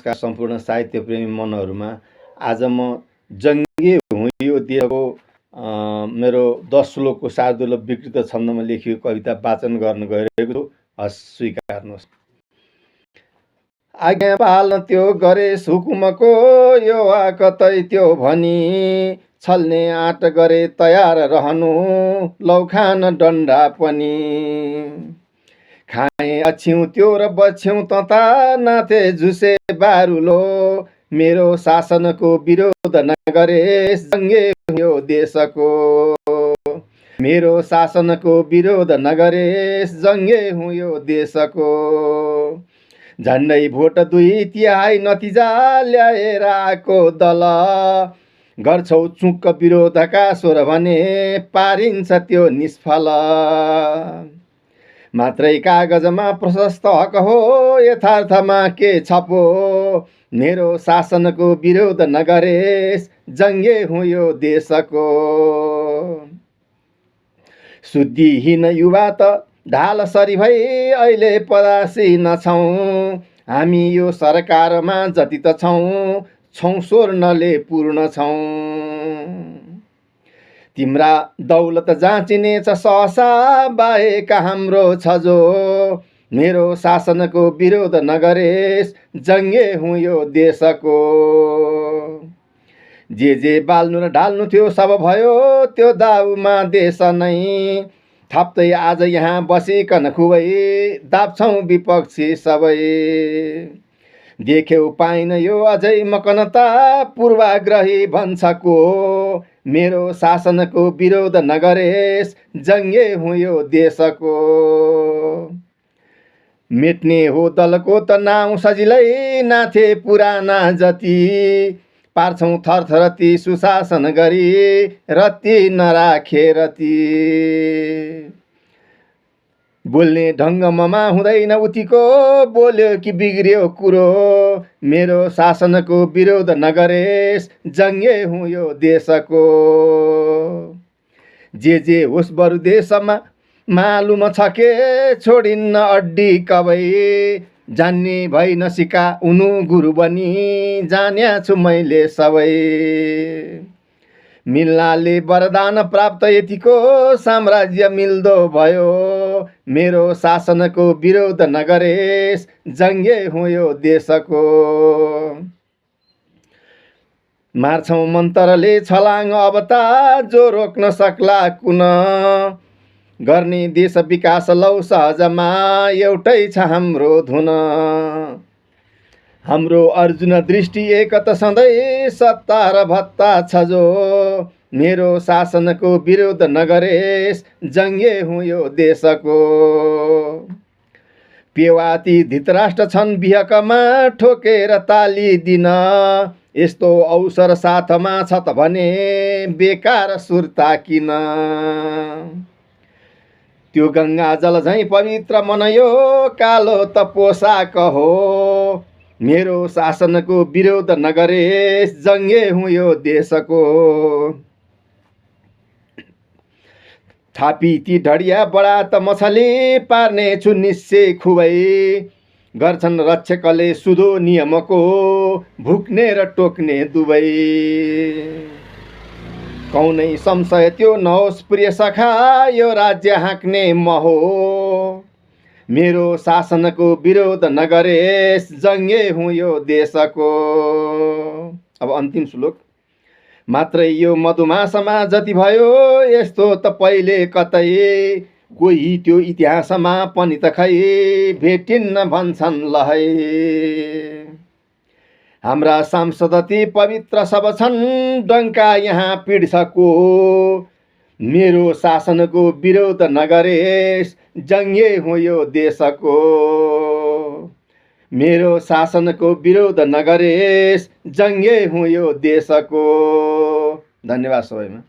नमस्कार सम्पूर्ण साहित्य प्रेमी मनहरूमा। आज म जङ्गे हुँ यो देशको मेरो 10 श्लोकको शार्दूल विकृत छन्दमा लेखिएको कविता वाचन गर्न गइरहेको छु। हस् स्वीकार्नुहोस्। आज्ञा पाल्न त्यो गरेस् हुकुमको, यो वा कतै त्यो भनी छल्ने आँट गरे तयार रहनु, लौखान डन्डा पनि। खाएँ अछ्यौँ त्यो र बछ्यौँ तता, नाथे झुसे बारुलो, मेरो शासनको विरोध नगरेस् जङ्गे यो देशको। मेरो शासनको विरोध नगरेस् जङ्गे हुँ यो देशको। झन्डै भोट 2/3 नतिजा ल्याएर आएको दल, गर्छौ चुक्क विरोधका स्वर भने पारिन्छ त्यो निष्फल। मात्रै कागजमा प्रशस्त हक हो, यथार्थमा के छपो, मेरो शासनको विरोध नगरेस् जङ्गे हुँ यो देशको। शुद्धिहीन युवा त ढाल सरी भई अहिले पदासी नछौँ, हामी यो सरकारमा जति त छौँ स्वर्णले पूर्ण छौँ। तिम्रा दौलत जाँचिनेछ सहसा, बाहेक हाम्रो छ जो, मेरो शासनको विरोध नगरेस् जङ्गे हुँ यो देशको। जे बाल्नु र ढाल्नु थियो सब भयो, त्यो दाउमा देश नै थप्दै आज यहाँ बसिकन खुबै दाप्छौँ विपक्षी सबै। देख्यौ पाइन यो अझै मकनता, पूर्वाग्रही भन्छ को, मेरो शासनको विरोध नगरेस् जङ्गे हुँ यो देशको। मेट्ने हो दलको त नाउँ सजिलै, नाथे पुराना जति, पार्छौँ थरथरती सुशासन गरी, रत्ती नराखे रति। बोल्ने ढङ्गमा हुँदैन उतिको, बोल्यो कि बिग्रियो कुरो, मेरो शासनको विरोध नगरेस् जङ्गे हुँ यो देशको। जे होस् बरु देशमा मालुम छ के, छोडिन्न अड्डी कबै, जान्ने भई नसिका उनु गुरु बनी, जान्या छु मैले सबै। मिल्नाले वरदान प्राप्त यतिको, साम्राज्य मिल्दो भयो, मेरो शासनको विरोध नगरेस् जङ्गे हुँ यो देशको। मार्छौँ मन्तरले छलाङ अब ता, जो रोक्न सक्ला कुन, गर्ने देश विकास लौ सहजमा, एउटै छ हाम्रो धुन। हाम्रो अर्जुन दृष्टि एक त सधैँ सत्ता र भत्ता छ जो, मेरो शासनको विरोध नगरेस् जङ्गे हुँ यो देशको। पेवाती धृतराष्ट्र छन् बिहकमा, ठोकेर ताली दिन, यस्तो अवसर साथमा छ त भने बेकार सुर्ता किन। त्यो गङ्गा जल झैँ पवित्र मन यो, कालो त पोसाक हो, मेरो शासनको विरोध नगरेस् जङ्गे हुँ यो देशको। थापी ती ढडिया बडा त मछली, पार्ने छु निश्चय खुबै, गर्छन् रक्षकले सुधो नियमको, भुक्ने र टोक्ने दुवै। कौनै संशय त्यो नहोस् प्रिय सखा, यो राज्य हाँक्ने म हो, मेरो शासनको विरोध नगरेस् जङ्गे हुँ यो देशको। अब अन्तिम श्लोक। मात्रै यो मधुमासमा जति भयो, यस्तो त पहिले कतै, कोही त्यो इतिहासमा पनि त खै भेटिन्न भन्छन् लहै। हाम्रा सांसद ती पवित्र सब छन्, डङ्का यहाँ पिड्छको, मेरो शासनको विरोध नगरेस् जङ्गे हुँ यो देशको। मेरो शासनको विरोध नगरेस् जङ्गे हुँ यो देशको। धन्यवाद सबैमा।